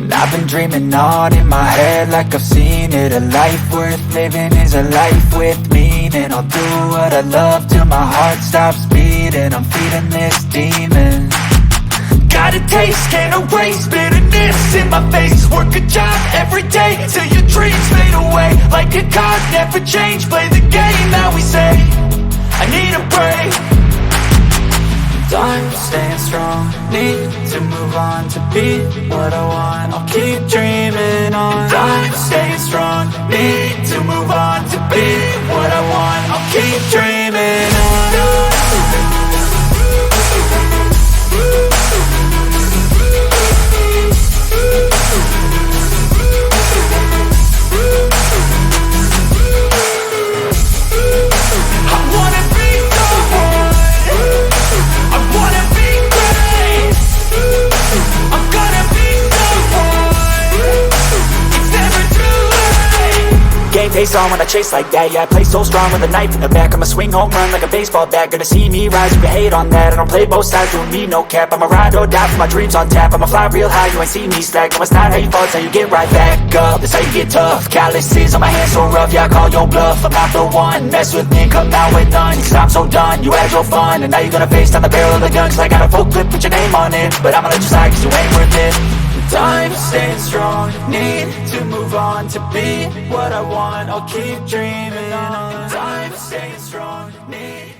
And I've been dreaming on in my head like I've seen it. A life worth living is a life with meaning. I'll do what I love till my heart stops beating. I'm feeding this demon. Got a taste, can't erase bitterness in my face. Work a job every day till your dreams fade away. Like a card, never change, play the game that we say. I need a break. I'm staying strong, need to move on to be what I want. I'll keep dreaming on. I'm staying strong, need to move on to be what I want. I'll keep dreaming on. Face on when I chase like that. Yeah, I play so strong with a knife in the back. I'ma swing home run like a baseball bat. Gonna see me rise, you can hate on that. I don't play both sides, doing me no cap. I'ma ride or die for my dreams on tap. I'ma fly real high, you ain't see me slack. No, it's not how you fall, it's how you get right back up. That's how you get tough. Calluses on my hands so rough, yeah, I call your bluff. I'm not the one, mess with me, come out with none. Cause I'm so done, you had your fun. And now you're gonna face down the barrel of the gun. Cause I got a full clip, put your name on it. But I'ma let you slide cause you ain't worth it. I'm staying strong, need to move on to be what I want. I'll keep dreaming on. I'm staying strong, need